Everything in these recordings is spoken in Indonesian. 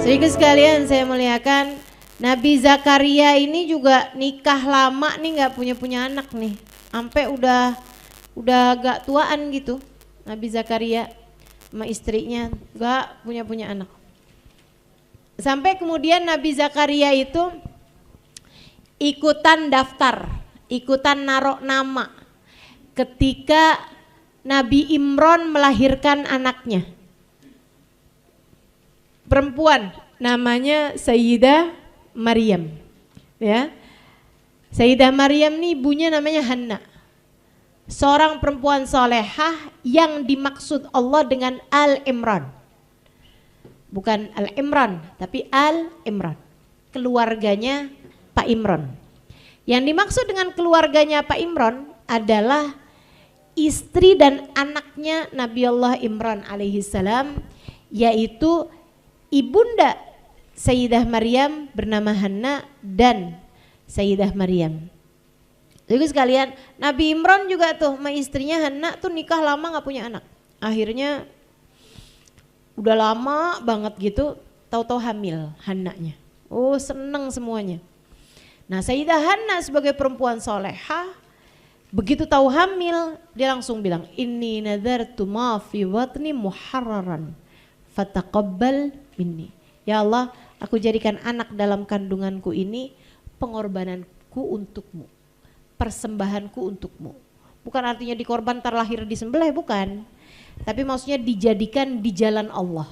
Sedikit sekalian saya muliakan, Nabi Zakaria ini juga nikah lama nih, nggak punya anak nih, sampai udah agak tuaan gitu. Nabi Zakaria sama istrinya nggak punya anak. Sampai kemudian Nabi Zakaria itu ikutan daftar, ikutan narok nama ketika Nabi Imran melahirkan anaknya. Perempuan namanya Sayyidah Maryam, ya. Sayyidah Maryam nih ibunya namanya Hanna, seorang perempuan solehah yang dimaksud Allah dengan Al-Imran, bukan Al-Imran tapi Al-Imran, keluarganya Pak Imran. Yang dimaksud dengan keluarganya Pak Imran adalah istri dan anaknya Nabi Allah Imran alaihissalam, yaitu ibunda Sayyidah Maryam bernama Hanna dan Sayyidah Maryam. Jadi sekalian, Nabi Imran juga tuh sama istrinya Hanna tuh nikah lama gak punya anak. Akhirnya udah lama banget gitu, tahu-tahu hamil Hannanya. Oh, seneng semuanya. Nah, Sayyidah Hanna sebagai perempuan solehah, begitu tahu hamil dia langsung bilang, inni nadartu ma fi watni muharraran fataqabbal minni. Ya Allah, aku jadikan anak dalam kandunganku ini pengorbananku untukmu, persembahanku untukmu. Bukan artinya dikorban terlahir disembelih, bukan. Tapi maksudnya dijadikan di jalan Allah,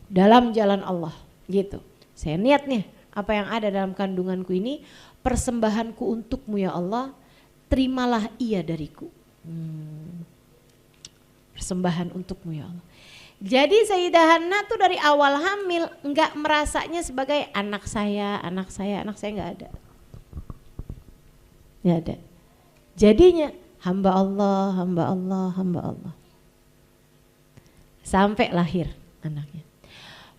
dalam jalan Allah gitu. Saya niatnya apa yang ada dalam kandunganku ini persembahanku untukmu ya Allah, terimalah ia dariku. Persembahan untukmu ya Allah. Jadi Sayyidah Hanna tuh dari awal hamil enggak merasanya sebagai anak saya enggak ada. Enggak ada. Jadinya hamba Allah. Sampai lahir anaknya.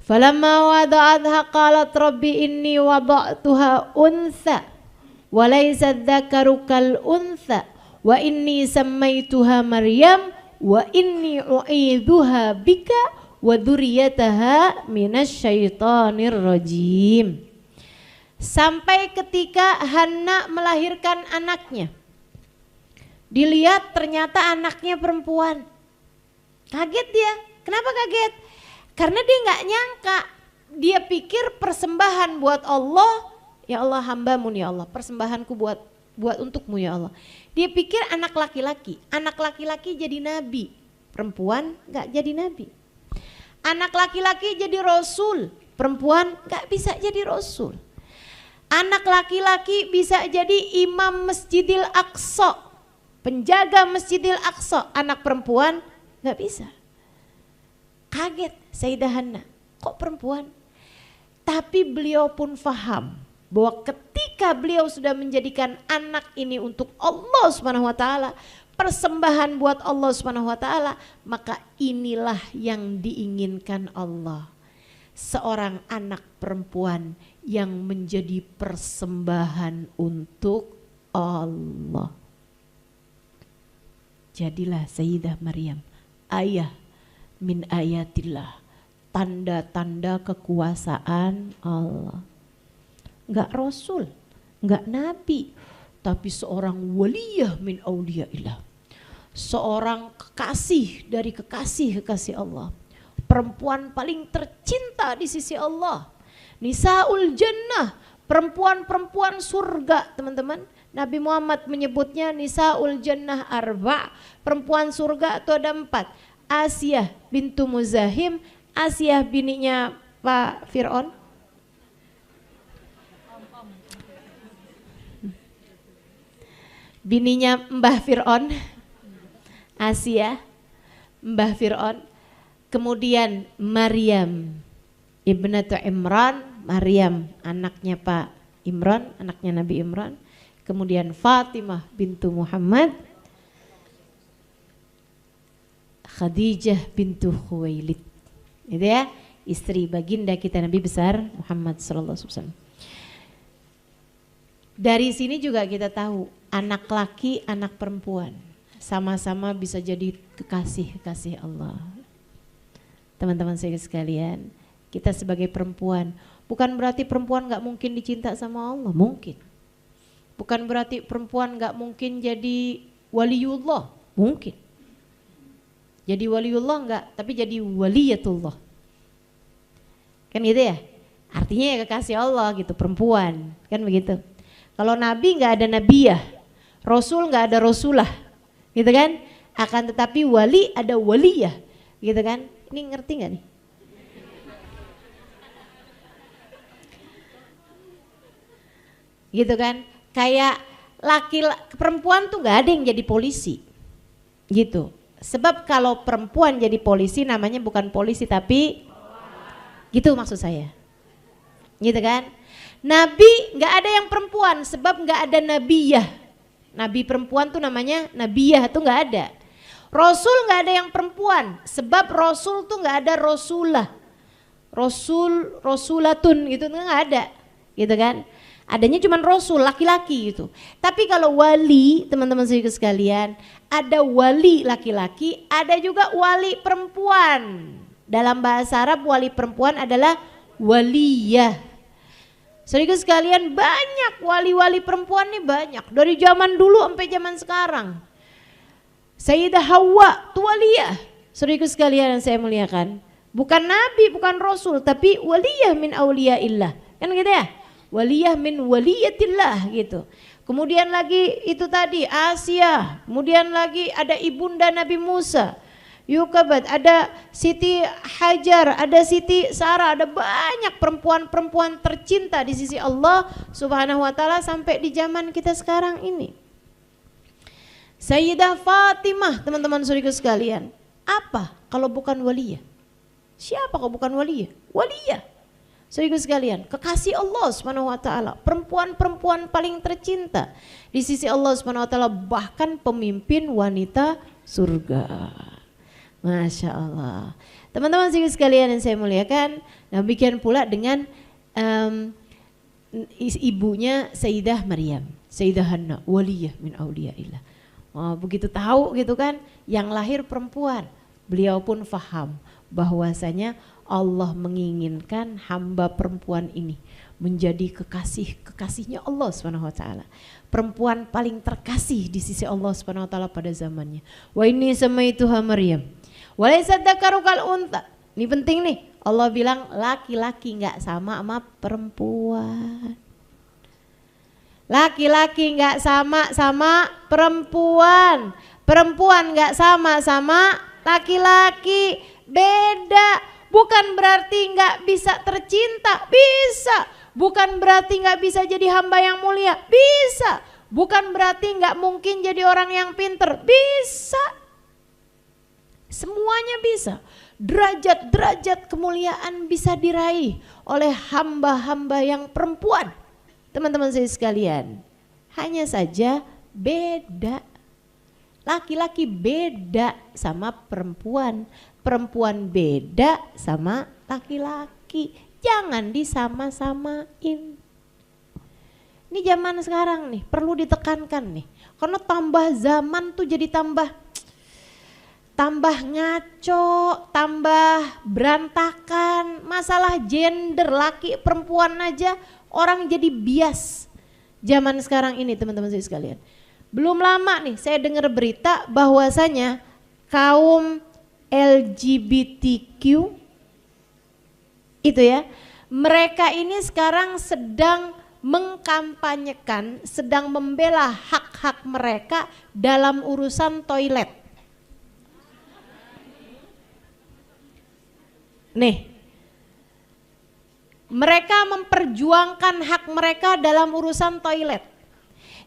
Falamma wada'atha qalat rabbi inni wada'tuha untha wa laysa dzakaru kal untha wa inni sammaituha Maryam wa inni u'idzuha bika wa dzurriyyataha minasyaitonir rajim. Sampai ketika Hanna melahirkan anaknya, dilihat ternyata anaknya perempuan. Kaget dia. Kenapa kaget? Karena dia nggak nyangka. Dia pikir persembahan buat Allah, ya Allah hambamu ya Allah, persembahanku buat untukmu ya Allah. Dia pikir anak laki-laki jadi nabi, perempuan nggak jadi nabi. Anak laki-laki jadi rasul, perempuan nggak bisa jadi rasul. Anak laki-laki bisa jadi imam Masjidil Aqsa, penjaga Masjidil Aqsa, anak perempuan nggak bisa. Kaget Sayyidah Hanna, kok perempuan? Tapi beliau pun faham bahwa ketika beliau sudah menjadikan anak ini untuk Allah Subhanahu wa taala, persembahan buat Allah Subhanahu wa taala, maka inilah yang diinginkan Allah. Seorang anak perempuan yang menjadi persembahan untuk Allah. Jadilah Sayyidah Maryam ayah min ayatillah, tanda-tanda kekuasaan Allah. Enggak rasul, enggak nabi, tapi seorang waliyah min auliyaillah, seorang kekasih dari kekasih Allah, perempuan paling tercinta di sisi Allah, nisaul jannah, perempuan-perempuan surga teman-teman. Nabi Muhammad menyebutnya nisaul jannah arba, perempuan surga itu ada 4. Asiyah bintu Muzahim, Asiyah bininya Pak Fir'aun, bininya Mbah Fir'aun, Asiyah Mbah Fir'aun. Kemudian Maryam ibnatu Imran, Maryam anaknya Pak Imran, anaknya Nabi Imran. Kemudian Fatimah bintu Muhammad, Khadijah bintu Khuwailid, itu ya, istri baginda kita Nabi besar Muhammad sallallahu alaihi wasallam. Dari sini juga kita tahu anak laki, anak perempuan sama-sama bisa jadi kekasih Allah. Teman-teman saya sekalian, kita sebagai perempuan. Bukan berarti perempuan gak mungkin dicinta sama Allah, mungkin. Bukan berarti perempuan gak mungkin jadi waliullah, mungkin. Jadi waliullah enggak, tapi jadi waliyatullah. Kan gitu ya? Artinya ya kekasih Allah gitu, perempuan. Kan begitu. Kalau nabi enggak ada nabiyah, rasul enggak ada rasulah. Gitu kan? Akan tetapi wali ada waliyah. Gitu kan? Ini ngerti enggak nih? Gitu kan? Kayak perempuan tuh enggak ada yang jadi polisi. Gitu. Sebab kalau perempuan jadi polisi namanya bukan polisi tapi gitu maksud saya. Gitu kan? Nabi nggak ada yang perempuan sebab nggak ada nabiyah. Nabi perempuan tuh namanya nabiyah tuh nggak ada. Rasul nggak ada yang perempuan sebab rasul tuh nggak ada rasulah. Rasulatun gitu nggak ada. Gitu kan? Adanya cuma rasul laki-laki gitu. Tapi kalau wali teman-teman sekalian, ada wali laki-laki, ada juga wali perempuan. Dalam bahasa Arab wali perempuan adalah waliyah. Saudara sekalian banyak wali-wali perempuan nih banyak. Dari zaman dulu sampai zaman sekarang. Sayyidah Hawa itu waliyah. Saudara sekalian yang saya muliakan. Bukan nabi, bukan rasul, tapi waliyah min auliyaillah. Kan gitu ya? Waliyah min waliyatillah gitu. Kemudian lagi itu tadi Asia, kemudian lagi ada ibunda Nabi Musa, Yukabat, ada Siti Hajar, ada Siti Sarah, ada banyak perempuan-perempuan tercinta di sisi Allah Subhanahu wa taala sampai di zaman kita sekarang ini. Sayyidah Fatimah, teman-teman saudara sekalian, apa kalau bukan waliyah? Siapa kalau bukan waliyah? Waliyah. Saudara sekalian, kekasih Allah Subhanahu wa taala, perempuan-perempuan paling tercinta di sisi Allah Subhanahu wa taala, bahkan pemimpin wanita surga. Masya Allah. Teman-teman sekalian yang saya muliakan, demikian pula dengan ibunya Sayyidah Maryam, Sayyidah Hanna, waliyah min auliyaillah. Begitu tahu gitu kan, yang lahir perempuan, beliau pun faham bahwasanya Allah menginginkan hamba perempuan ini menjadi kekasihnya Allah Subhanahu wa taala. Perempuan paling terkasih di sisi Allah Subhanahu wa taala pada zamannya. Wa inni samaituha Maryam. Wa laysa dzakaru kal untha. Ini penting nih. Allah bilang laki-laki enggak sama perempuan. Laki-laki enggak sama perempuan. Perempuan enggak sama laki-laki. Beda. Bukan berarti nggak bisa tercinta, bisa. Bukan berarti nggak bisa jadi hamba yang mulia, bisa. Bukan berarti nggak mungkin jadi orang yang pinter, bisa. Semuanya bisa. Derajat-derajat kemuliaan bisa diraih oleh hamba-hamba yang perempuan. Teman-teman saya sekalian, hanya saja beda. Laki-laki beda sama perempuan. Perempuan beda sama laki-laki, jangan disama-samain. Ini zaman sekarang nih perlu ditekankan nih, karena tambah zaman tuh jadi tambah ngaco, tambah berantakan. Masalah gender laki perempuan aja orang jadi bias zaman sekarang ini teman-teman saya sekalian. Belum lama nih saya dengar berita bahwasanya kaum LGBTQ itu ya, mereka ini sekarang sedang mengkampanyekan, sedang membela hak-hak mereka dalam urusan toilet. Nih, mereka memperjuangkan hak mereka dalam urusan toilet.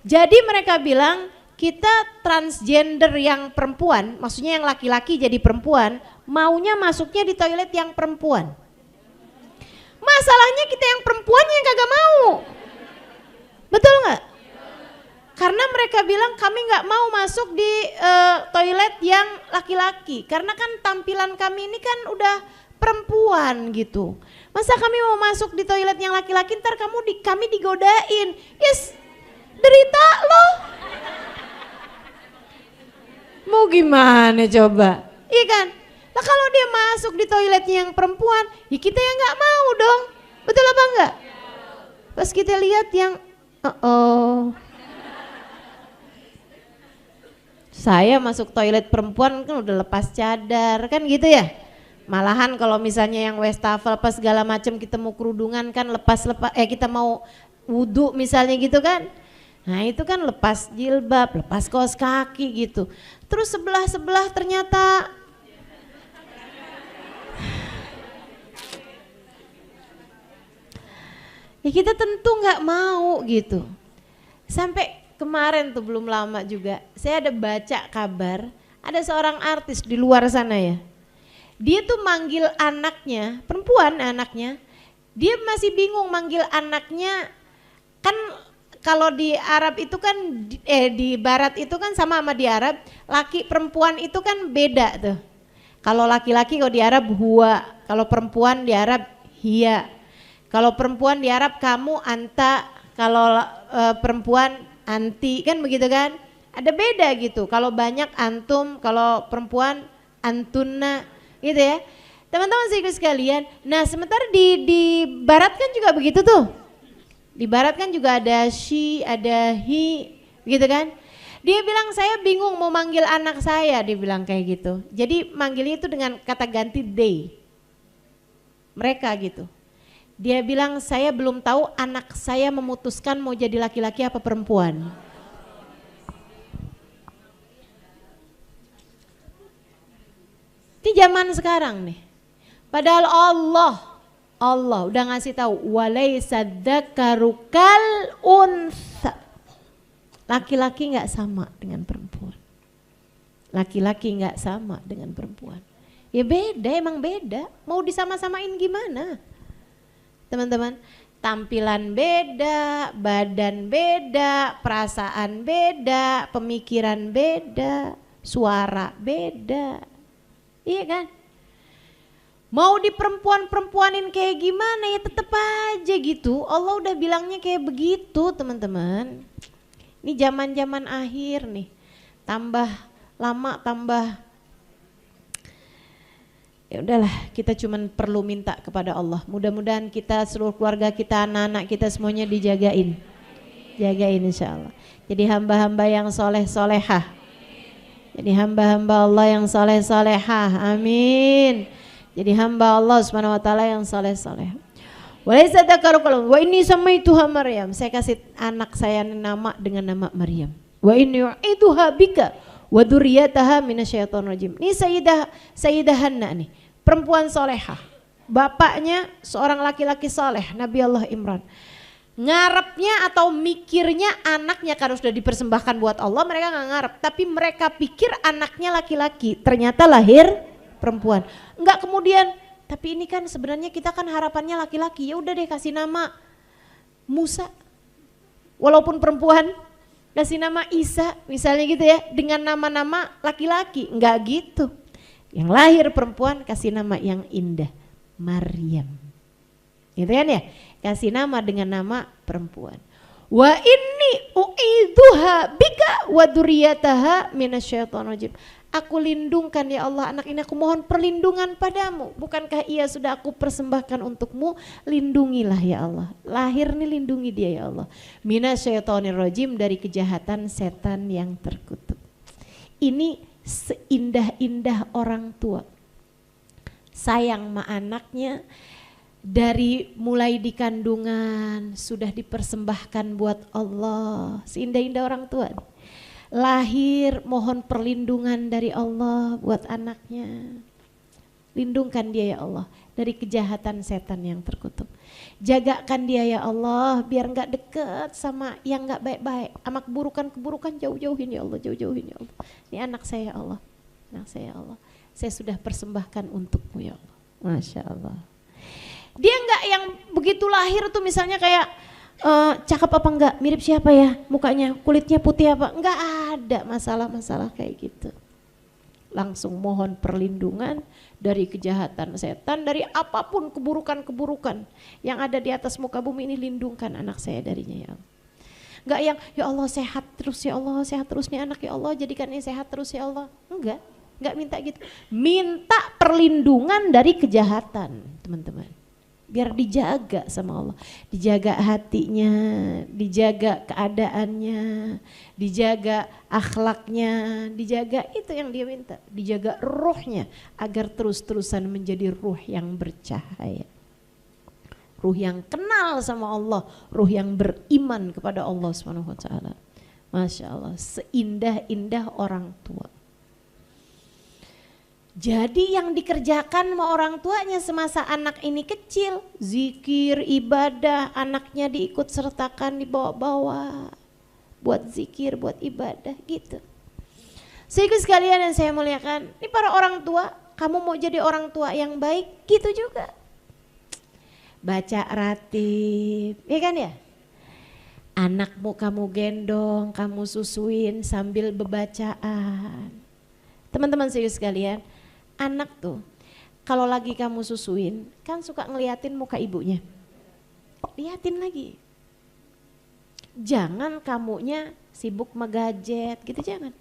Jadi mereka bilang, kita transgender yang perempuan, maksudnya yang laki-laki jadi perempuan, maunya masuknya di toilet yang perempuan. Masalahnya kita yang perempuan yang kagak mau. Betul nggak? Karena mereka bilang kami nggak mau masuk di toilet yang laki-laki. Karena kan tampilan kami ini kan udah perempuan gitu. Masa kami mau masuk di toilet yang laki-laki, ntar kami digodain. Yes, derita loh. Mau gimana coba? Iya kan? Lah kalau dia masuk di toiletnya yang perempuan, ya kita yang nggak mau dong. Betul apa enggak? Pas kita lihat yang saya masuk toilet perempuan kan udah lepas cadar kan gitu ya. Malahan kalau misalnya yang wastafel pas segala macam kita mau kerudungan kan lepas kita mau wudhu misalnya gitu kan. Nah itu kan lepas jilbab, lepas kaos kaki gitu. Terus sebelah ternyata ya kita tentu nggak mau gitu. Sampai kemarin tuh belum lama juga saya ada baca kabar ada seorang artis di luar sana ya. Dia tuh manggil anaknya, perempuan anaknya, dia masih bingung manggil anaknya. Kan kalau di Arab itu kan di Barat itu kan sama di Arab, laki perempuan itu kan beda tuh. Kalau laki-laki kalau di Arab huwa, kalau perempuan di Arab hiya. Kalau perempuan di Arab kamu, anta, kalau perempuan anti, kan begitu kan? Ada beda gitu. Kalau banyak antum, kalau perempuan antunna, gitu ya. Teman-teman sekalian. Nah, sementara di Barat kan juga begitu tuh. Di Barat kan juga ada she, ada he, gitu kan? Dia bilang saya bingung mau manggil anak saya, dia bilang kayak gitu. Jadi manggilnya itu dengan kata ganti they. Mereka gitu. Dia bilang saya belum tahu anak saya memutuskan mau jadi laki-laki apa perempuan. Ini zaman sekarang nih. Padahal Allah udah ngasih tahu walaisa dzakaru kal unsa. Laki-laki enggak sama dengan perempuan. Laki-laki enggak sama dengan perempuan. Ya beda, emang beda. Mau disama-samain gimana? Teman-teman, tampilan beda, badan beda, perasaan beda, pemikiran beda, suara beda. Iya kan? Mau di perempuanin kayak gimana ya tetep aja gitu. Allah udah bilangnya kayak begitu teman-teman. Ini zaman-zaman akhir nih. Tambah lama tambah. Ya udahlah, kita cuman perlu minta kepada Allah. Mudah-mudahan kita seluruh keluarga kita, anak-anak kita semuanya dijagain. Jagain insyaallah. Jadi hamba-hamba yang soleh-solehah. Jadi hamba-hamba Allah yang soleh-solehah. Amin. Jadi hamba Allah Subhanahu wa taala yang soleh-soleh. Walaisa dzakaru kal wa inni samaituha Maryam. Saya kasih anak saya nama dengan nama Maryam. Wa inni u'iduha bika wa dzurriyyataha minasyaitonir rajim. Ini Sayyidah Hanna nih, perempuan solehah. Bapaknya seorang laki-laki soleh, Nabi Allah Imran. Ngarepnya atau mikirnya anaknya karena sudah dipersembahkan buat Allah, mereka nggak ngarep, tapi mereka pikir anaknya laki-laki, ternyata lahir perempuan. Enggak kemudian, tapi ini kan sebenarnya kita kan harapannya laki-laki, ya udah deh kasih nama Musa, walaupun perempuan, kasih nama Isa misalnya gitu ya, dengan nama-nama laki-laki. Enggak gitu, yang lahir perempuan kasih nama yang indah, Maryam, gitu kan ya, kasih nama dengan nama perempuan. Wa inni u'iduha bika wa dzurriyyataha minasyaitonir rajim. Aku lindungkan ya Allah anak ini, aku mohon perlindungan padamu. Bukankah ia sudah aku persembahkan untukmu? Lindungilah ya Allah. Lahir nih lindungi dia ya Allah. Minasyaitonir rajim, dari kejahatan setan yang terkutuk. Ini seindah-indah orang tua. Sayang sama anaknya, dari mulai di kandungan sudah dipersembahkan buat Allah. Seindah-indah orang tua. Lahir mohon perlindungan dari Allah buat anaknya. Lindungkan dia ya Allah dari kejahatan setan yang terkutuk. Jagakan dia ya Allah biar enggak deket sama yang enggak baik-baik. Sama keburukan-keburukan jauh-jauhin ya Allah, jauh-jauhin ya Allah. Ini anak saya ya Allah, anak saya ya Allah. Saya sudah persembahkan untukmu ya Allah. Masya Allah. Dia enggak yang begitu lahir tuh misalnya kayak cakep apa enggak, mirip siapa ya mukanya, kulitnya putih apa, enggak ada masalah-masalah kayak gitu. Langsung mohon perlindungan dari kejahatan setan, dari apapun keburukan-keburukan yang ada di atas muka bumi ini, lindungkan anak saya darinya ya Allah. Enggak yang ya Allah sehat terus ya Allah, sehat terus nih anak ya Allah, jadikan ini sehat terus ya Allah. Enggak, nggak minta gitu. Minta perlindungan dari kejahatan, teman-teman. Biar dijaga sama Allah, dijaga hatinya, dijaga keadaannya, dijaga akhlaknya, dijaga itu yang dia minta, dijaga ruhnya agar terus-terusan menjadi ruh yang bercahaya. Ruh yang kenal sama Allah, ruh yang beriman kepada Allah Subhanahu wa taala. Masya Allah, seindah-indah orang tua. Jadi yang dikerjakan sama orang tuanya semasa anak ini kecil, zikir, ibadah, anaknya diikut sertakan, dibawa-bawa, buat zikir, buat ibadah gitu. Sehingga sekalian yang saya muliakan, ini para orang tua, kamu mau jadi orang tua yang baik, gitu juga. Baca ratib, ya kan ya? Anakmu kamu gendong, kamu susuin sambil bebacaan. Teman-teman serius sekalian, anak tuh kalau lagi kamu susuin kan suka ngeliatin muka ibunya. Liatin lagi. Jangan kamunya sibuk megajet gitu, jangan.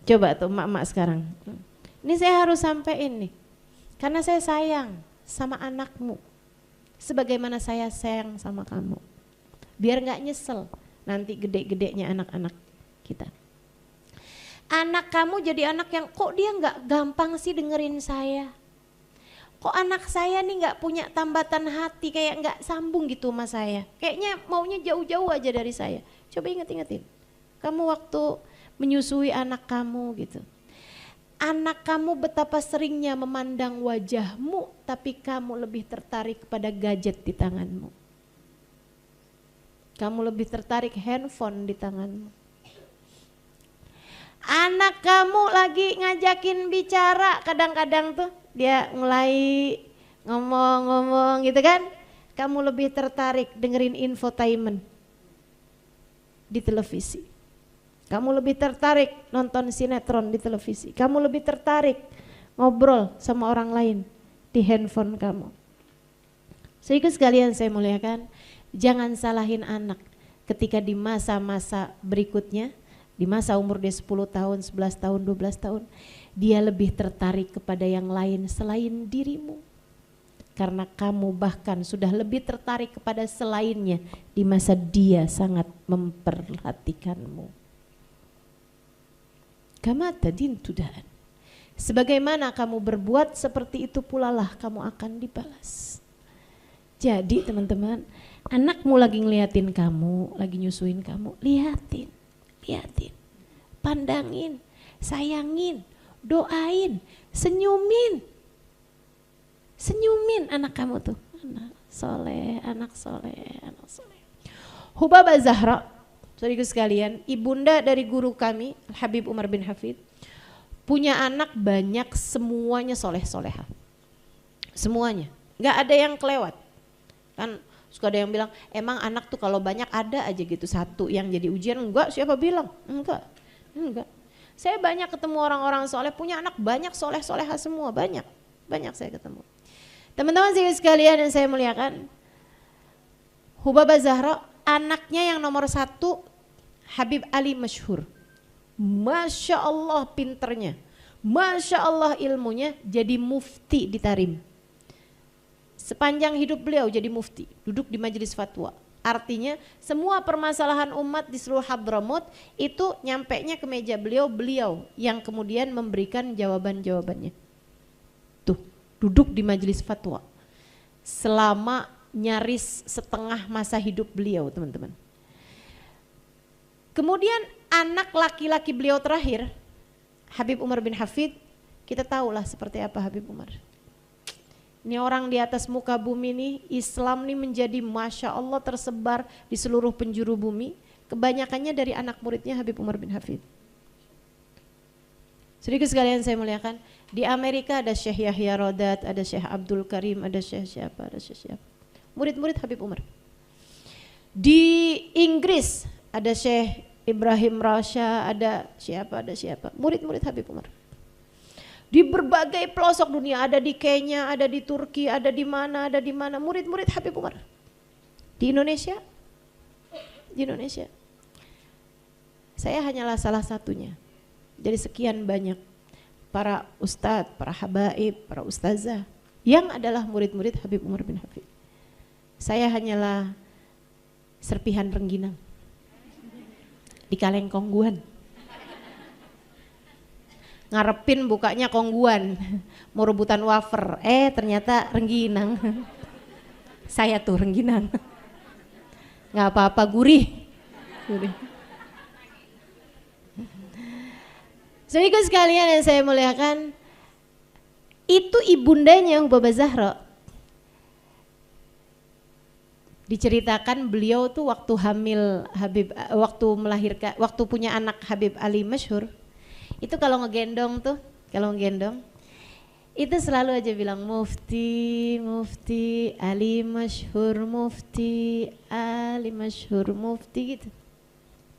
Coba tuh emak-emak sekarang. Ini saya harus sampein nih. Karena saya sayang sama anakmu. Sebagaimana saya sayang sama kamu. Biar gak nyesel nanti gede-gedenya anak-anak kita. Anak kamu jadi anak yang kok dia gak gampang sih dengerin saya. Kok anak saya nih gak punya tambatan hati, kayak gak sambung gitu sama saya. Kayaknya maunya jauh-jauh aja dari saya. Coba inget-ingetin. Kamu waktu menyusui anak kamu gitu. Anak kamu betapa seringnya memandang wajahmu, tapi kamu lebih tertarik kepada gadget di tanganmu. Kamu lebih tertarik handphone di tanganmu. Anak kamu lagi ngajakin bicara, kadang-kadang tuh dia mulai ngomong-ngomong gitu kan. Kamu lebih tertarik dengerin infotainment di televisi. Kamu lebih tertarik nonton sinetron di televisi. Kamu lebih tertarik ngobrol sama orang lain di handphone kamu. Sehingga sekalian saya muliakan, jangan salahin anak ketika di masa-masa berikutnya, di masa umur dia 10 tahun, 11 tahun, 12 tahun, dia lebih tertarik kepada yang lain selain dirimu. Karena kamu bahkan sudah lebih tertarik kepada selainnya di masa dia sangat memperhatikanmu. Kama tadin tudaan. Sebagaimana kamu berbuat seperti itu pula lah kamu akan dibalas. Jadi teman-teman, anakmu lagi ngeliatin kamu, lagi nyusuin kamu, liatin. Pandangin, sayangin, doain, senyumin anak kamu tuh. Anak soleh. Hubabah Zahra, saudaraku sekalian, ibunda dari guru kami, Habib Umar bin Hafid, punya anak banyak, semuanya soleh-soleha. Semuanya, gak ada yang kelewat. Kan suka ada yang bilang, emang anak tuh kalau banyak ada aja gitu satu yang jadi ujian. Enggak, siapa bilang? Enggak. Saya banyak ketemu orang-orang soleh, punya anak banyak soleh-soleha semua, banyak saya ketemu. Teman-teman sekalian yang saya muliakan, Hubabah Zahra, anaknya yang nomor 1, Habib Ali Masyhur. Masya Allah pinternya, Masya Allah ilmunya, jadi mufti di Tarim. Sepanjang hidup beliau jadi mufti, duduk di majelis fatwa. Artinya semua permasalahan umat di seluruh Hadramut itu nyampenya ke meja beliau yang kemudian memberikan jawaban-jawabannya. Tuh, duduk di majelis fatwa selama nyaris setengah masa hidup beliau, teman-teman. Kemudian anak laki-laki beliau terakhir, Habib Umar bin Hafid, kita tahulah seperti apa Habib Umar. Ini orang di atas muka bumi ini, Islam ini menjadi Masya Allah tersebar di seluruh penjuru bumi. Kebanyakannya dari anak muridnya Habib Umar bin Hafid. Sedikit sekalian saya muliakan, di Amerika ada Syekh Yahya Rodat, ada Syekh Abdul Karim, ada Syekh siapa. Murid-murid Habib Umar. Di Inggris ada Syekh Ibrahim Rasha, ada siapa. Murid-murid Habib Umar. Di berbagai pelosok dunia, ada di Kenya, ada di Turki, ada di mana, murid-murid Habib Umar. Di Indonesia, saya hanyalah salah satunya Jadi sekian banyak para ustadz, para habaib, para ustazah yang adalah murid-murid Habib Umar bin Hafid. Saya hanyalah serpihan rengginang di kaleng kongguan. Ngarepin bukanya kongguan, mau rebutan wafer, ternyata rengginang. Saya tuh rengginang. Nggak apa-apa, gurih. Saudara sekalian yang saya muliakan, itu ibundanya Hubabah Zahra. Diceritakan beliau tuh waktu hamil Habib, waktu melahirkan, waktu punya anak Habib Ali Masyhur, itu kalau ngegendong itu selalu aja bilang mufti, mufti, Ali Masyhur, mufti, Ali Masyhur, mufti gitu.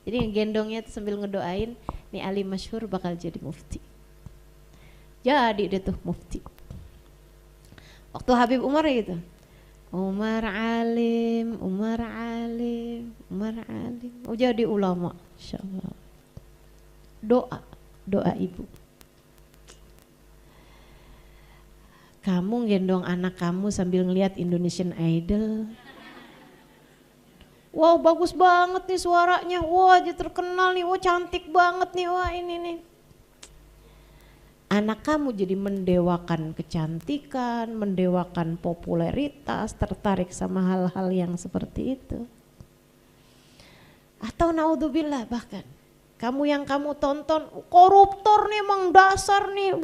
Jadi ngegendongnya tuh sambil ngedoain, nih Ali Masyhur bakal jadi mufti. Jadi dia tuh mufti. Waktu Habib Umar gitu, Umar alim, Umar alim, Umar alim. Oh jadi ulama, insyaallah. Doa ibu. Kamu gendong anak kamu sambil ngeliat Indonesian Idol. Wow bagus banget nih suaranya, wah dia terkenal nih, wah cantik banget nih, wah ini nih. Anak kamu jadi mendewakan kecantikan, mendewakan popularitas, tertarik sama hal-hal yang seperti itu. Atau naudzubillah bahkan, kamu yang kamu tonton, koruptor nih emang dasar nih.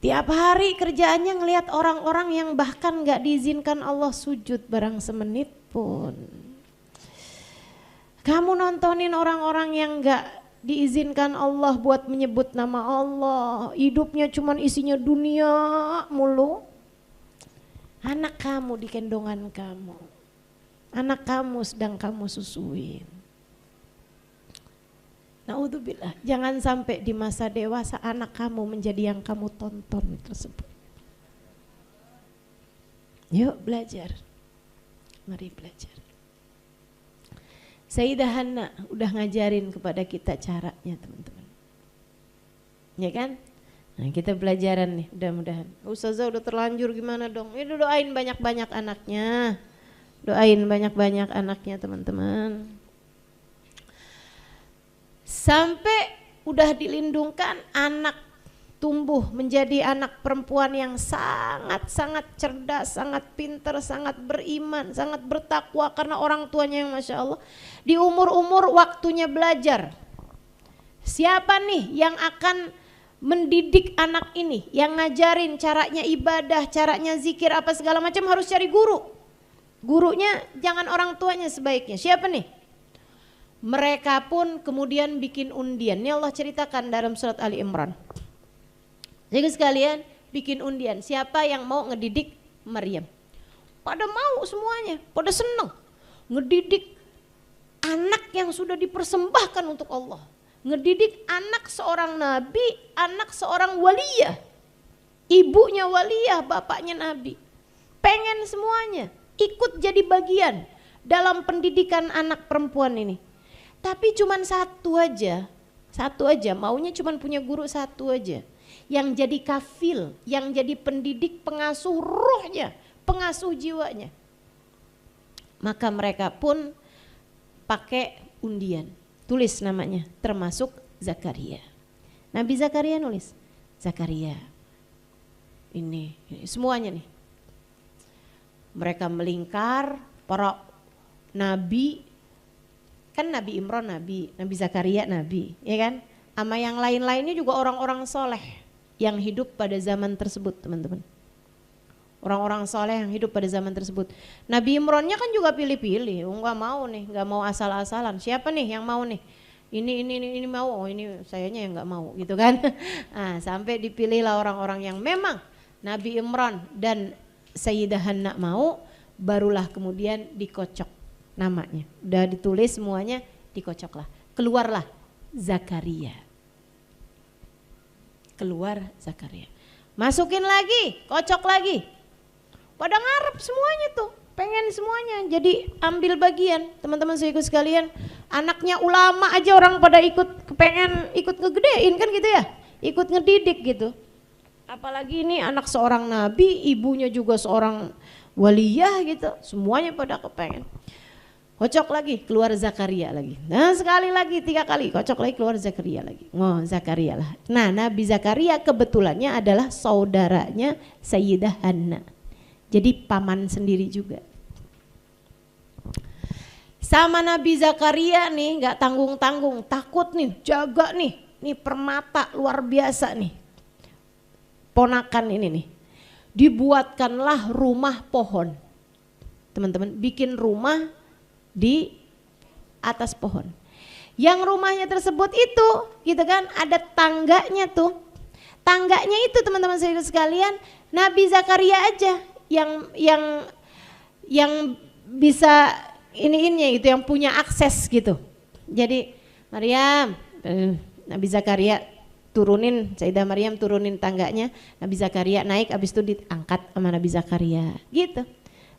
Tiap hari kerjaannya ngelihat orang-orang yang bahkan gak diizinkan Allah sujud barang semenit pun. Kamu nontonin orang-orang yang gak diizinkan Allah buat menyebut nama Allah. Hidupnya cuman isinya dunia mulu. Anak kamu di kendongan kamu. Anak kamu sedang kamu susuin. Naudzubillah, jangan sampai di masa dewasa anak kamu menjadi yang kamu tonton tersebut. Yuk belajar, mari belajar. Sayyidah Hanna udah ngajarin kepada kita caranya teman-teman. Ya kan? Nah kita belajaran nih mudah-mudahan. Ustazah udah terlanjur gimana dong? Ini doain banyak-banyak anaknya. Doain banyak-banyak anaknya teman-teman. Sampai udah dilindungkan anak tumbuh menjadi anak perempuan yang sangat-sangat cerdas, sangat pintar, sangat beriman, sangat bertakwa karena orang tuanya yang Masya Allah. Di umur-umur waktunya belajar. Siapa nih yang akan mendidik anak ini, yang ngajarin caranya ibadah, caranya zikir apa segala macam, harus cari guru. Gurunya jangan orang tuanya sebaiknya. Siapa nih? Mereka pun kemudian bikin undian. Ini Allah ceritakan dalam surat Ali Imran. Jadi sekalian bikin undian. Siapa yang mau ngedidik Maryam? Pada mau semuanya, pada seneng. Ngedidik anak yang sudah dipersembahkan untuk Allah. Ngedidik anak seorang nabi, anak seorang waliyah. Ibunya waliyah, bapaknya nabi. Pengen semuanya ikut jadi bagian dalam pendidikan anak perempuan ini. Tapi cuman satu aja, maunya cuman punya guru satu aja. Yang jadi kafil, yang jadi pendidik, pengasuh ruhnya, pengasuh jiwanya. Maka mereka pun pakai undian, tulis namanya, termasuk Zakaria. Nabi Zakaria nulis, Zakaria. Ini semuanya nih. Mereka melingkar, para nabi, kan Nabi Imran nabi, Nabi Zakaria nabi, ya kan? Sama yang lain-lainnya juga orang-orang soleh yang hidup pada zaman tersebut teman-teman. Orang-orang soleh yang hidup pada zaman tersebut. Nabi Imrannya kan juga pilih-pilih, nggak mau nih, nggak mau asal-asalan. Siapa nih yang mau nih? Ini mau, oh ini sayanya yang nggak mau gitu kan? Nah, sampai dipilihlah orang-orang yang memang Nabi Imran dan Sayyidah Hanna mau, barulah kemudian dikocok namanya, udah ditulis semuanya, dikocoklah, keluarlah Zakaria, keluar Zakaria, masukin lagi, kocok lagi, pada ngarep semuanya tuh, pengen semuanya jadi ambil bagian. Teman-teman saya ikut sekalian, anaknya ulama aja orang pada pengen ikut ngegedein kan gitu ya, ikut ngedidik gitu. Apalagi ini anak seorang nabi, ibunya juga seorang waliyah gitu, semuanya pada kepengen. Kocok lagi keluar Zakaria lagi. Nah sekali lagi 3 kali kocok lagi keluar Zakaria lagi. Zakaria lah. Nah Nabi Zakaria kebetulannya adalah saudaranya Sayyidah Hanna. Jadi paman sendiri juga. Sama Nabi Zakaria nih nggak tanggung-tanggung, takut nih, jaga nih permata luar biasa nih. Ponakan ini nih. Dibuatkanlah rumah pohon. Teman-teman bikin rumah di atas pohon. Yang rumahnya tersebut itu gitu kan ada tangganya tuh. Tangganya itu teman-teman sekalian Nabi Zakaria aja yang bisa iniinnya gitu, yang punya akses gitu. Jadi Maryam, Nabi Zakaria turunin, Sayyidah Maryam turunin tangganya, Nabi Zakaria naik, habis itu diangkat sama Nabi Zakaria gitu.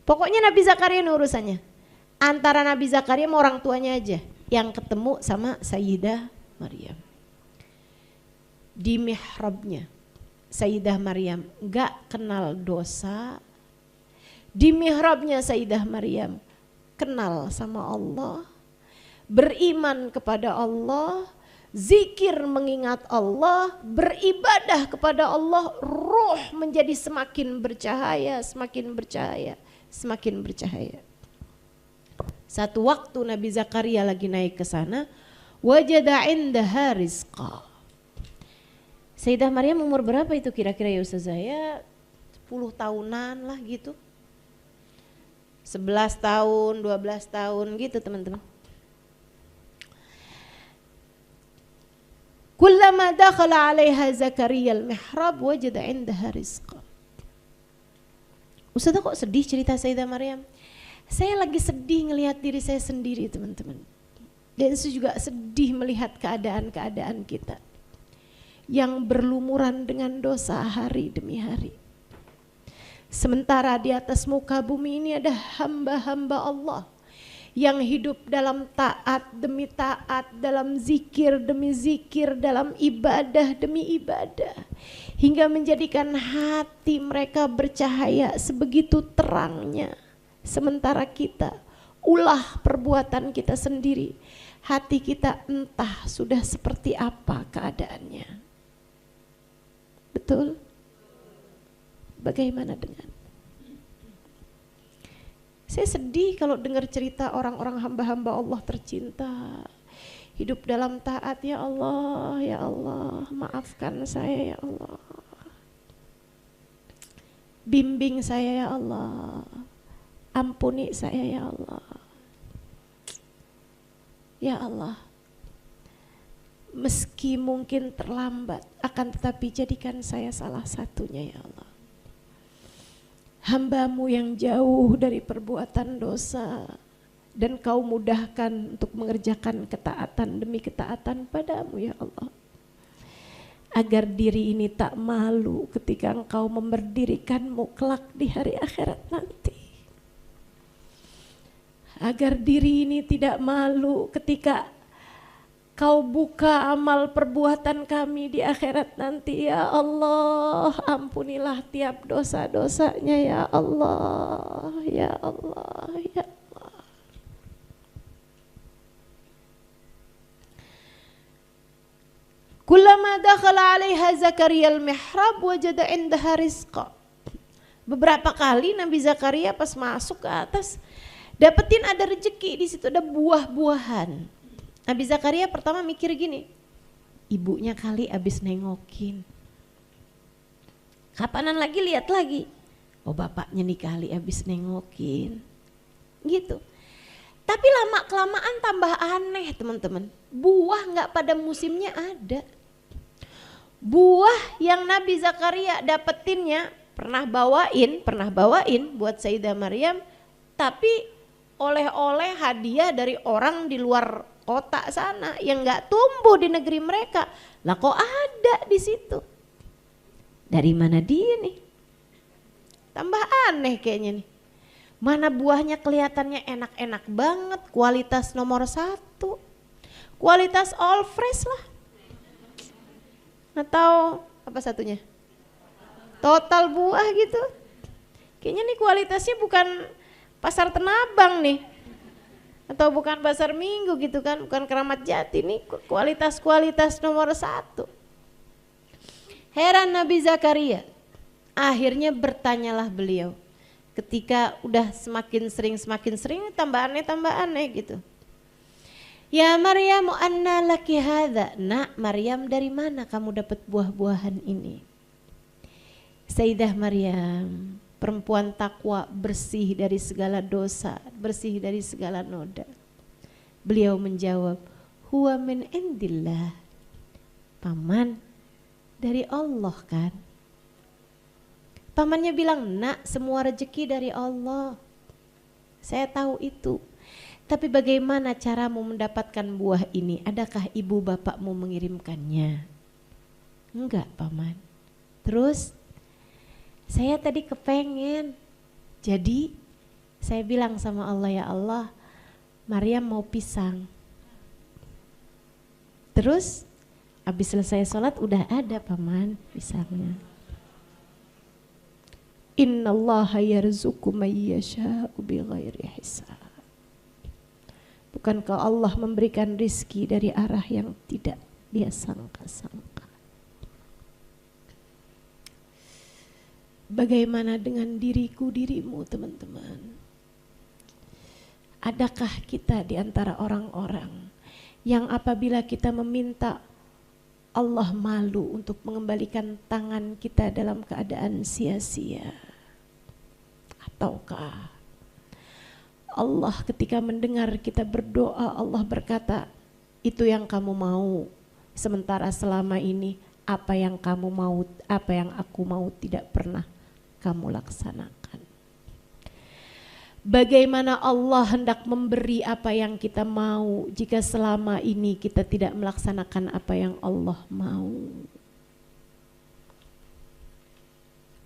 Pokoknya Nabi Zakaria urusannya. Antara Nabi Zakaria sama orang tuanya aja yang ketemu sama Sayyidah Maryam. Di mihrabnya Sayyidah Maryam gak kenal dosa. Di mihrabnya Sayyidah Maryam kenal sama Allah, beriman kepada Allah, zikir mengingat Allah, beribadah kepada Allah, ruh menjadi semakin bercahaya, semakin bercahaya, semakin bercahaya. Satu waktu Nabi Zakaria lagi naik ke sana, wajada indaha rizqa. Sayyidah Maryam umur berapa itu kira-kira ya Ustazah? Ya 10 tahunan lah gitu. 11 tahun, 12 tahun gitu teman-teman. Kullama dakhala 'alaiha Zakaria al-mihrab wajada indaha rizqa. Ustazah kok sedih cerita Sayyidah Maryam? Saya lagi sedih ngelihat diri saya sendiri teman-teman. Dan saya juga sedih melihat keadaan-keadaan kita yang berlumuran dengan dosa hari demi hari. Sementara di atas muka bumi ini ada hamba-hamba Allah yang hidup dalam taat demi taat, dalam zikir demi zikir, dalam ibadah demi ibadah, hingga menjadikan hati mereka bercahaya sebegitu terangnya. Sementara kita, ulah perbuatan kita sendiri, hati kita entah sudah seperti apa keadaannya. Betul? Bagaimana dengan? Saya sedih kalau dengar cerita orang-orang hamba-hamba Allah tercinta, hidup dalam taat. Ya Allah, maafkan saya ya Allah, bimbing saya ya Allah, ampuni saya ya Allah. Ya Allah, meski mungkin terlambat, akan tetapi jadikan saya salah satunya ya Allah. Hamba-Mu yang jauh dari perbuatan dosa, dan Kau mudahkan untuk mengerjakan ketaatan demi ketaatan padamu ya Allah. Agar diri ini tak malu ketika Engkau memberdirikanmu kelak di hari akhirat nanti. Agar diri ini tidak malu ketika Kau buka amal perbuatan kami di akhirat nanti ya Allah. Ampunilah tiap dosa-dosanya ya Allah, ya Allah, ya Allah. Kullama dakhala 'alaiha Zakaria al-mihrab wajada 'indaha rizqa. Beberapa kali Nabi Zakaria pas masuk ke atas dapetin ada rezeki, di situ ada buah-buahan. Nabi Zakaria pertama mikir gini, ibunya kali abis nengokin. Kapanan lagi lihat lagi, oh bapaknya nih kali abis nengokin. Gitu. Tapi lama kelamaan tambah aneh teman-teman. Buah gak pada musimnya ada. Buah yang Nabi Zakaria dapetinnya pernah bawain buat Sayyidah Maryam, tapi oleh-oleh hadiah dari orang di luar kota sana yang nggak tumbuh di negeri mereka. Lah kok ada di situ? Dari mana dia nih? Tambah aneh kayaknya nih. Mana buahnya kelihatannya enak-enak banget, kualitas nomor 1. Kualitas all fresh lah. Atau apa satunya? Total buah gitu. Kayaknya nih kualitasnya bukan pasar Tanabang nih. Atau bukan pasar Minggu gitu kan, bukan Keramat Jati, nih kualitas nomor 1. Heran Nabi Zakaria. Akhirnya bertanyalah beliau. Ketika udah semakin sering tambah aneh gitu. Ya Maryam, anna laki hadza? Nak Maryam, dari mana kamu dapat buah-buahan ini? Sayyidah Maryam, perempuan takwa, bersih dari segala dosa, bersih dari segala noda. Beliau menjawab, huwa min indillah. Paman, dari Allah kan? Pamannya bilang, nak, semua rezeki dari Allah. Saya tahu itu. Tapi bagaimana caramu mendapatkan buah ini? Adakah ibu bapakmu mengirimkannya? Enggak, paman. Terus, saya tadi kepengen. Jadi, saya bilang sama Allah, ya Allah, Maryam mau pisang. Terus, habis selesai sholat udah ada, paman, pisangnya. Innallaha yarzuqu may yasha'u bighairi hisab. Bukankah Allah memberikan rizki dari arah yang tidak dia sangka-sangka? Bagaimana dengan dirimu teman-teman? Adakah kita di antara orang-orang yang apabila kita meminta Allah malu untuk mengembalikan tangan kita dalam keadaan sia-sia? Ataukah Allah ketika mendengar kita berdoa, Allah berkata, itu yang kamu mau, sementara selama ini apa yang kamu mau, apa yang aku mau tidak pernah kamu laksanakan. Bagaimana Allah hendak memberi apa yang kita mau jika selama ini kita tidak melaksanakan apa yang Allah mau?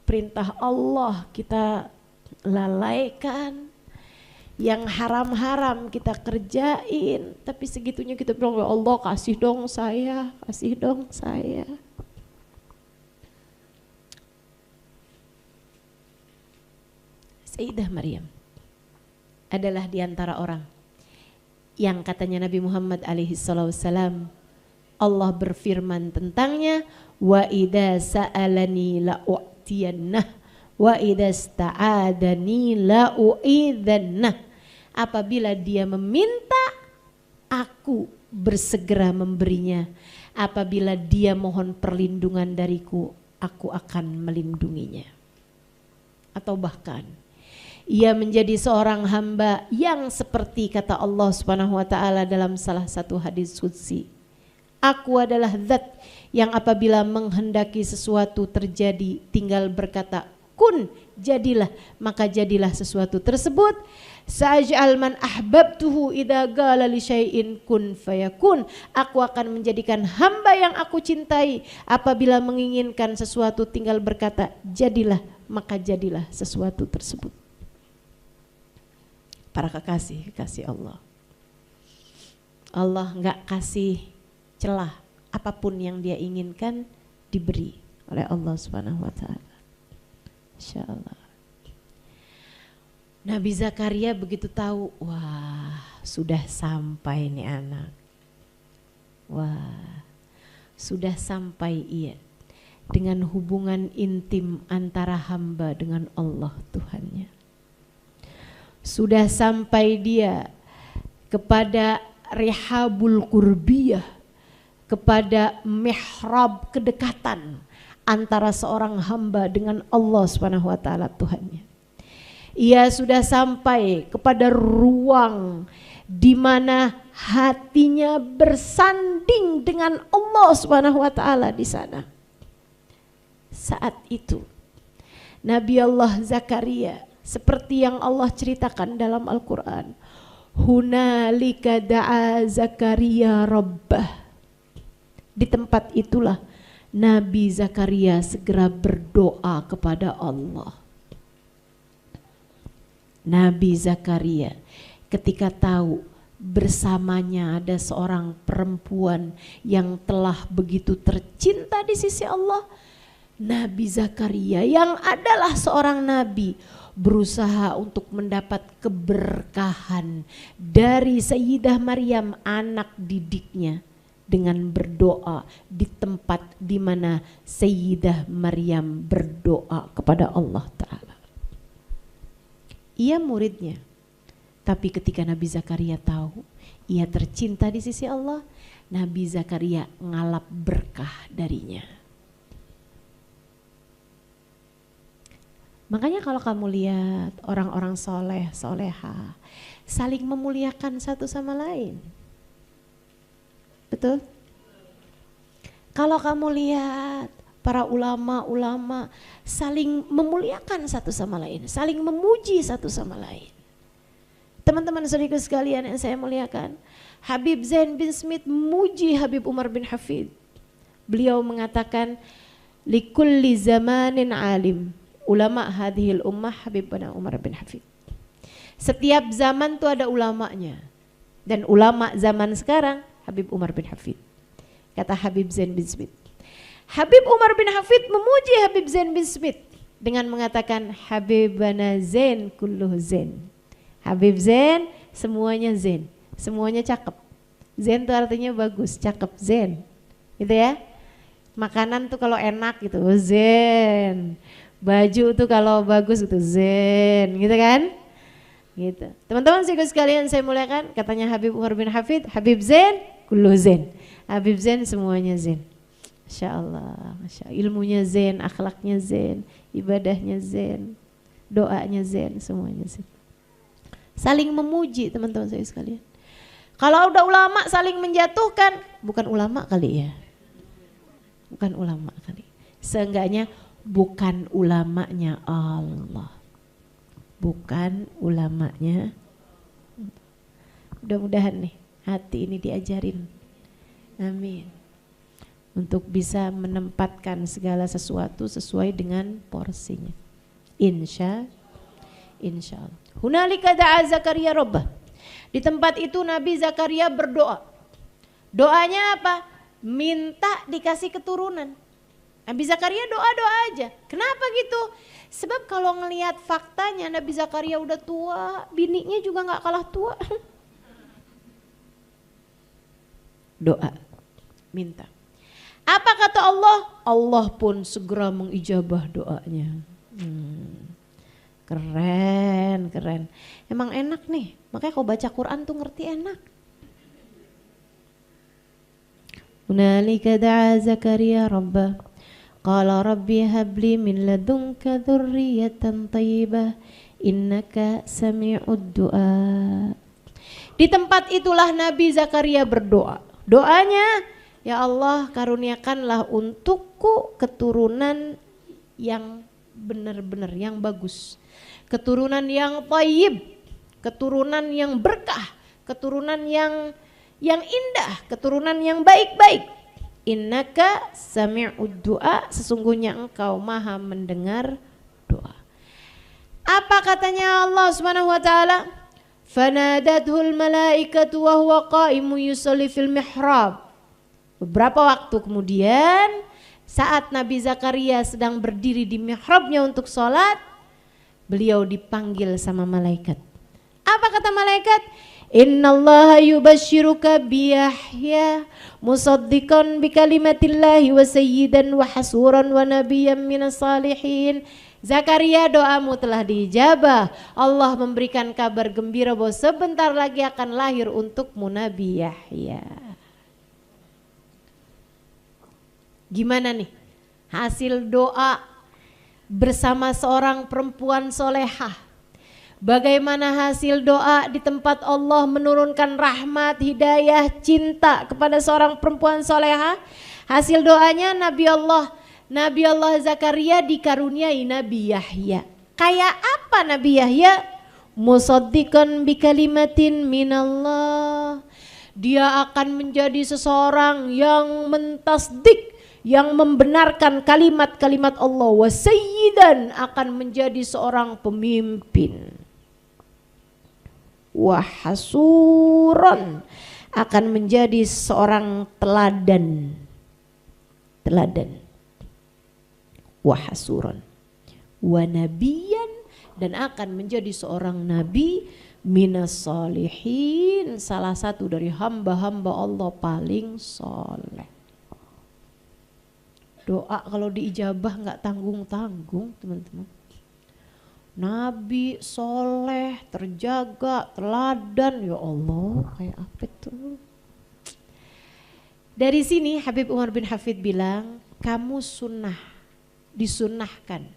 Perintah Allah kita lalaikan, yang haram-haram kita kerjain, tapi segitunya kita bilang, ya Allah kasih dong saya, kasih dong saya. Sayyidah Maryam adalah di antara orang yang katanya Nabi Muhammad alaihissalam, Allah berfirman tentangnya, wa idza sa'alani la u'tiyannah wa idza sta'adani la u'idzannah. Apabila dia meminta, aku bersegera memberinya. Apabila dia mohon perlindungan dariku, aku akan melindunginya. Atau bahkan ia menjadi seorang hamba yang seperti kata Allah Subhanahu wa taala dalam salah satu hadis qudsi, aku adalah zat yang apabila menghendaki sesuatu terjadi tinggal berkata kun, jadilah, maka jadilah sesuatu tersebut. Sa'aj'al man ahbabtuhu idza qala li syai'in kun fayakun. Aku akan menjadikan hamba yang aku cintai apabila menginginkan sesuatu tinggal berkata jadilah, maka jadilah sesuatu tersebut. Para kekasih Allah. Allah enggak kasih celah, apapun yang dia inginkan diberi oleh Allah Subhanahu wa taala. Insyaallah. Nabi Zakaria begitu tahu, wah sudah sampai nih anak. Wah sudah sampai ia dengan hubungan intim antara hamba dengan Allah Tuhannya. Sudah sampai dia kepada rihabul qurbiyah, kepada mihrab kedekatan antara seorang hamba dengan Allah Subhanahu wa taala Tuhannya. Ia sudah sampai kepada ruang di mana hatinya bersanding dengan Allah Subhanahu wa taala di sana. Saat itu Nabi Allah Zakaria seperti yang Allah ceritakan dalam Al-Qur'an, hunalika da'a Zakaria rabbah. Di tempat itulah Nabi Zakaria segera berdoa kepada Allah. Nabi Zakaria ketika tahu bersamanya ada seorang perempuan yang telah begitu tercinta di sisi Allah, Nabi Zakaria yang adalah seorang nabi berusaha untuk mendapat keberkahan dari Sayyidah Maryam anak didiknya dengan berdoa di tempat di mana Sayyidah Maryam berdoa kepada Allah Ta'ala. Ia muridnya, tapi ketika Nabi Zakaria tahu ia tercinta di sisi Allah, Nabi Zakaria ngalap berkah darinya. Makanya kalau kamu lihat orang-orang soleh, soleha saling memuliakan satu sama lain. Betul? Kalau kamu lihat para ulama-ulama saling memuliakan satu sama lain, saling memuji satu sama lain. Teman-teman saudara sekalian yang saya muliakan, Habib Zain bin Smith memuji Habib Umar bin Hafid. Beliau mengatakan, likulli zamanin alim, ulama hadhil ummah Habib Umar bin Hafid. Setiap zaman tuh ada ulamanya, dan ulama zaman sekarang Habib Umar bin Hafid. Kata Habib Zain bin Smith. Habib Umar bin Hafid memuji Habib Zain bin Smith dengan mengatakan, Habibana Zain kulluh Zain. Habib Zain semuanya Zain, semuanya cakep. Zain itu artinya bagus, cakep, Zain. Gitu ya. Makanan tuh kalau enak gitu, Zain. Baju tuh kalau bagus gitu, Zain, gitu kan? Gitu. Teman-teman sekalian saya muliakan, katanya Habib Umar bin Hafid, Habib Zain kulluh Zain. Habib Zain semuanya Zain. Masya Allah, Masya Allah. Ilmunya Zain, akhlaknya Zain, ibadahnya Zain, doanya Zain, semuanya Zain. Saling memuji teman-teman saya sekalian. Kalau udah ulama saling menjatuhkan, bukan ulama kali ya. Bukan ulama kali. Seenggaknya bukan ulamanya Allah. Bukan ulamanya. Mudah-mudahan nih hati ini diajarin. Amin. Untuk bisa menempatkan segala sesuatu sesuai dengan porsinya. Insya Allah. Hunalika da'a Zakaria Rabbah. Di tempat itu Nabi Zakaria berdoa. Doanya apa? Minta dikasih keturunan. Nabi Zakaria doa-doa aja. Kenapa gitu? Sebab kalau ngelihat faktanya Nabi Zakaria udah tua, bininya juga gak kalah tua. Doa, minta. Apa kata Allah? Allah pun segera mengijabah doanya. Keren, keren. Emang enak nih, makanya kalau baca Quran tuh ngerti enak. Hunalika da'a Zakaria Rabbah. Qala Rabbi habli min ladunka dzurriyyatan thayyibah innaka sami'ud du'a. Di tempat itulah Nabi Zakaria berdoa. Doanya, ya Allah karuniakanlah untukku keturunan yang benar-benar, yang bagus. Keturunan yang thayyib, keturunan yang berkah, keturunan yang indah, keturunan yang baik-baik. Innaka sami'ud du'a, sesungguhnya engkau maha mendengar doa. Apa katanya Allah Subhanahu wa taala? Fanadathul malaikatu wa huwa qa'imun yusalli fil mihrab. Beberapa waktu kemudian saat Nabi Zakaria sedang berdiri di mihrabnya untuk sholat, beliau dipanggil sama malaikat. Apa kata malaikat? Innallaha yubashshiruka bi Yahya musaddiqan bi kalimatillahi wa sayyidan wa hasuran wa nabiyyan minas salihin. Zakaria, doamu telah diijabah. Allah memberikan kabar gembira bahwa sebentar lagi akan lahir untukmu Nabi Yahya. Gimana nih hasil doa bersama seorang perempuan solehah? Bagaimana hasil doa di tempat Allah menurunkan rahmat, hidayah, cinta kepada seorang perempuan solehah? Hasil doanya Nabi Allah Zakaria dikaruniai Nabi Yahya. Kayak apa Nabi Yahya? Musaddiqan bi kalimatin minallah. Dia akan menjadi seseorang yang mentasdik, yang membenarkan kalimat-kalimat Allah. Wa sayyidan, akan menjadi seorang pemimpin. wa hasuron, akan menjadi seorang teladan, wa hasuron, wa nabiyan, dan akan menjadi seorang nabi, minas salihin, salah satu dari hamba-hamba Allah paling soleh. Doa kalau diijabah nggak tanggung-tanggung teman-teman. Nabi soleh, terjaga, teladan, ya Allah, kayak apa tuh? Dari sini Habib Umar bin Hafid bilang, kamu sunnah, disunnahkan,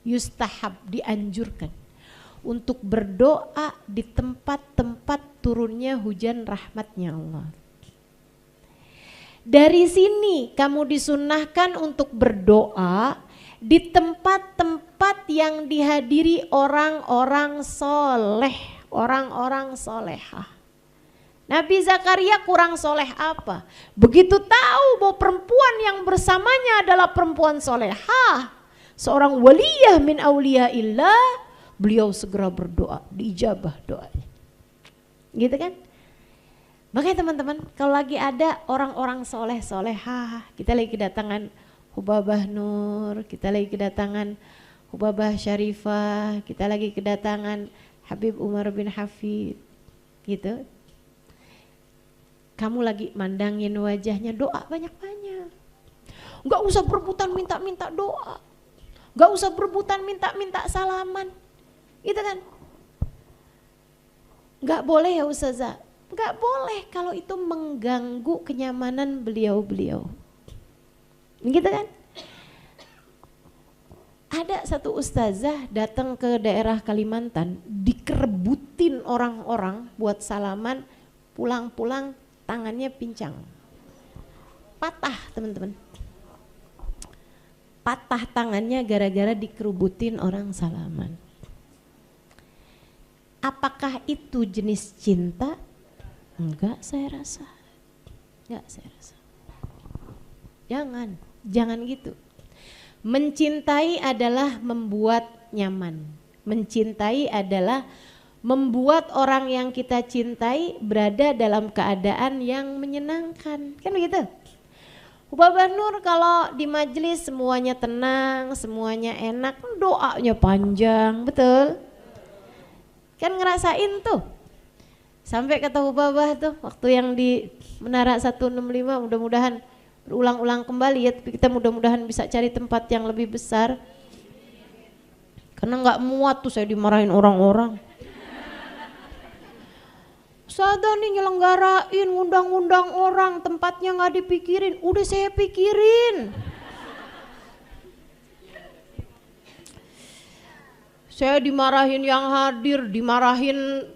yustahab, dianjurkan untuk berdoa di tempat-tempat turunnya hujan rahmatnya Allah. Dari sini kamu disunnahkan untuk berdoa di tempat-tempat yang dihadiri orang-orang soleh, orang-orang solehah. Nabi Zakaria kurang soleh apa? Begitu tahu bahwa perempuan yang bersamanya adalah perempuan solehah, seorang waliyah min auliyaillah, beliau segera berdoa, diijabah doanya. Gitu kan? Makanya teman-teman, kalau lagi ada orang-orang soleh-solehah, kita lagi kedatangan Hubabah Nur, kita lagi kedatangan Hubabah Syarifah, kita lagi kedatangan Habib Umar bin Hafid, gitu. Kamu lagi mandangin wajahnya, doa banyak-banyak. Gak usah berebutan minta-minta doa, gak usah berebutan minta-minta salaman, gitu kan? Gak boleh ya Ustazah. Gak boleh kalau itu mengganggu kenyamanan beliau-beliau. Gitu kan? Ada satu ustazah datang ke daerah Kalimantan, dikerebutin orang-orang buat salaman, pulang-pulang tangannya pincang. Patah teman-teman. Patah tangannya gara-gara dikerebutin orang salaman. Apakah itu jenis cinta? Enggak, saya rasa. Jangan gitu. Mencintai adalah membuat nyaman. Mencintai adalah membuat orang yang kita cintai berada dalam keadaan yang menyenangkan. Kan begitu? Hubabah Nur kalau di majelis semuanya tenang, semuanya enak, doanya panjang, betul? Kan ngerasain tuh. Sampai kata Hubabah tuh waktu yang di Menara 165, mudah-mudahan berulang-ulang kembali ya, tapi kita mudah-mudahan bisa cari tempat yang lebih besar. Karena nggak muat tuh saya dimarahin orang-orang. Ustazah nih nyelenggarain, ngundang-ngundang orang, tempatnya nggak dipikirin, udah saya pikirin. Saya dimarahin yang hadir, dimarahin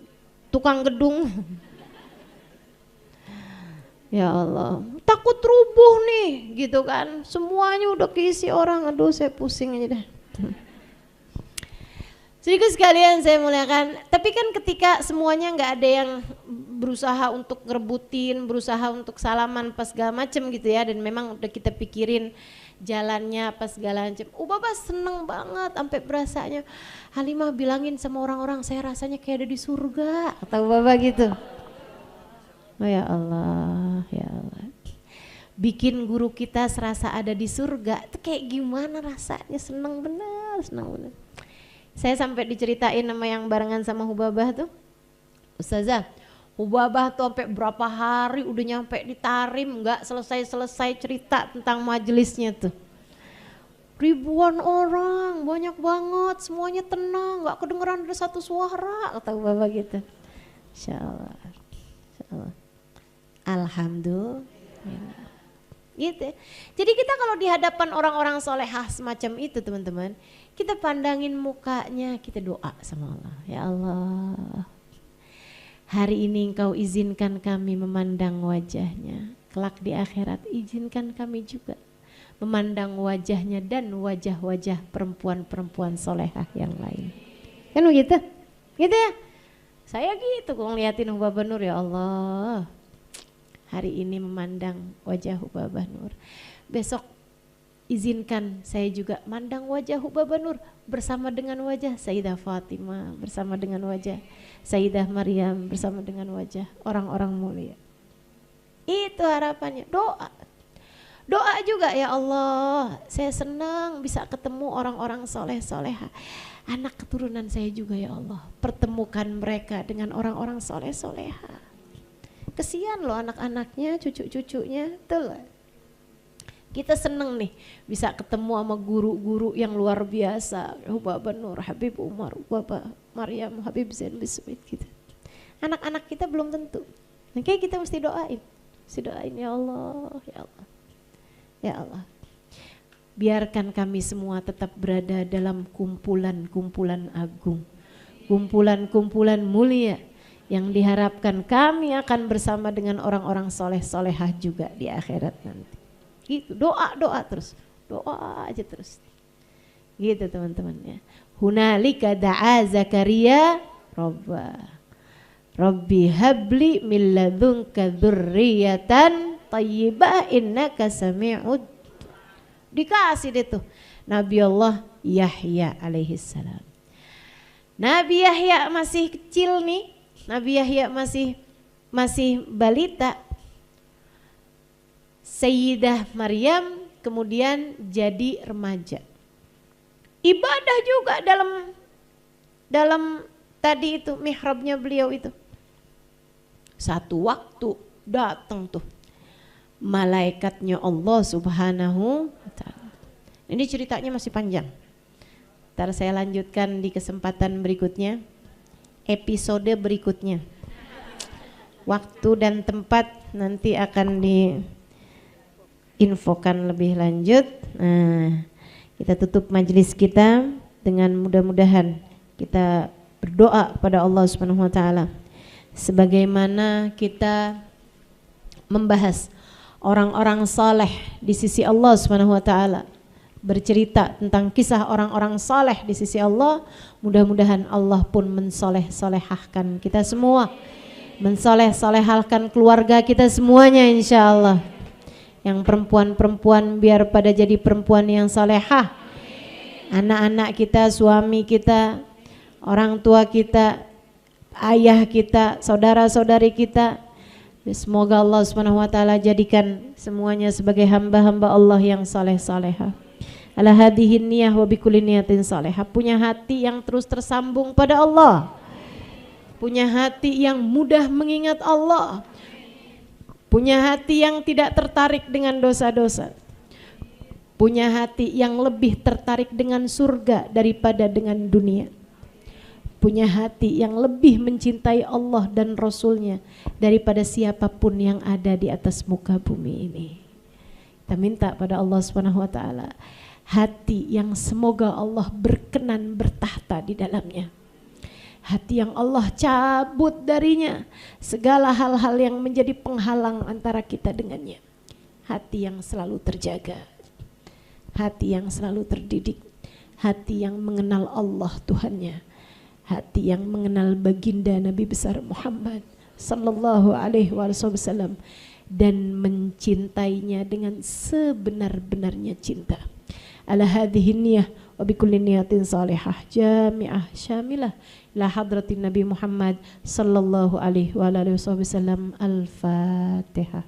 tukang gedung. Ya Allah, takut rubuh nih gitu kan, semuanya udah keisi orang, aduh saya pusing aja dah. Sedikit sekalian saya muliakan, tapi kan ketika semuanya nggak ada yang berusaha untuk ngerebutin, berusaha untuk salaman pas segala macem gitu ya, dan memang udah kita pikirin jalannya pas segala macem. Bapak seneng banget sampai berasanya Halimah bilangin sama orang-orang saya rasanya kayak ada di surga, atau Bapak gitu. Oh ya Allah, ya Allah. Bikin guru kita serasa ada di surga, itu kayak gimana rasanya, seneng bener, seneng bener. Saya sampai diceritain sama yang barengan sama Hubabah tuh, Ustazah, Hubabah tuh sampai berapa hari udah nyampe di Tarim, nggak selesai-selesai cerita tentang majelisnya tuh. Ribuan orang, banyak banget, semuanya tenang, nggak kedengeran ada satu suara, kata Hubabah gitu. Insyaallah, insyaallah. Alhamdulillah. Gitu. Jadi kita kalau di hadapan orang-orang solehah semacam itu teman-teman, kita pandangin mukanya, kita doa sama Allah. Ya Allah, hari ini Engkau izinkan kami memandang wajahnya. Kelak di akhirat izinkan kami juga memandang wajahnya dan wajah-wajah perempuan-perempuan solehah yang lain. Kan begitu? Gitu ya? Saya gitu kalau ngeliatin Hubabah Nur, ya Allah. Hari ini memandang wajah Hubabah Nur. Besok izinkan saya juga mandang wajah Hubaba Nur bersama dengan wajah Sayyidah Fatimah, bersama dengan wajah Sayyidah Maryam, bersama dengan wajah orang-orang mulia. Itu harapannya, doa. Doa juga, ya Allah, saya senang bisa ketemu orang-orang soleh-soleha. Anak keturunan saya juga ya Allah, pertemukan mereka dengan orang-orang soleh-soleha. Kesian loh anak-anaknya, cucu-cucunya, betul. Kita seneng nih bisa ketemu sama guru-guru yang luar biasa, Hubaba Nur, Habib Umar, Hubaba Maryam, Habib Zain Bismit gitu. Anak-anak kita belum tentu. Makanya kita mesti doain ya Allah, ya Allah, ya Allah. Biarkan kami semua tetap berada dalam kumpulan-kumpulan agung, kumpulan-kumpulan mulia yang diharapkan kami akan bersama dengan orang-orang soleh-solehah juga di akhirat nanti. Gitu, doa terus, doa aja terus. Gitu teman-teman ya. Hunalika da'a Zakaria Rabbi habli min ladunka dzurriyyatan thayyibah innaka sami'ud. Dikasih deh tuh Nabi Allah Yahya alaihi salam. Nabi Yahya masih kecil nih, Nabi Yahya masih balita. Sayyidah Maryam kemudian jadi remaja. Ibadah juga dalam tadi itu mihrabnya beliau itu. Satu waktu datang tuh malaikatnya Allah Subhanahu wa ta'ala. Ini ceritanya masih panjang. Ntar saya lanjutkan di kesempatan berikutnya, episode berikutnya. Waktu dan tempat nanti akan diinfokan lebih lanjut. Nah, kita tutup majelis kita dengan mudah-mudahan kita berdoa pada Allah Subhanahu wa ta'ala. Sebagaimana kita membahas orang-orang saleh di sisi Allah Subhanahu wa ta'ala, bercerita tentang kisah orang-orang saleh di sisi Allah, mudah-mudahan Allah pun mensoleh-solehahkan kita semua, mensoleh-solehahkan keluarga kita semuanya insyaallah. Yang perempuan-perempuan biar pada jadi perempuan yang salehah, anak-anak kita, suami kita, orang tua kita, ayah kita, saudara-saudari kita, semoga Allah Subhanahu wa ta'ala jadikan semuanya sebagai hamba-hamba Allah yang saleh-salehah. Ala hadihin niyah wa bikulli niyatin salehah. Punya hati yang terus tersambung pada Allah, punya hati yang mudah mengingat Allah, punya hati yang tidak tertarik dengan dosa-dosa, punya hati yang lebih tertarik dengan surga daripada dengan dunia, punya hati yang lebih mencintai Allah dan Rasulnya daripada siapapun yang ada di atas muka bumi ini. Kita minta pada Allah Subhanahu wa ta'ala hati yang semoga Allah berkenan bertahta di dalamnya, hati yang Allah cabut darinya segala hal-hal yang menjadi penghalang antara kita dengannya, hati yang selalu terjaga, hati yang selalu terdidik, hati yang mengenal Allah Tuhannya, hati yang mengenal baginda Nabi besar Muhammad sallallahu alaihi wasallam dan mencintainya dengan sebenar-benarnya cinta. Ala hadhihi niyah wa bikulli niyatin salihah jami'ah syamilah ila hadratin Nabi Muhammad sallallahu alaihi wasallam. Al-Fatihah.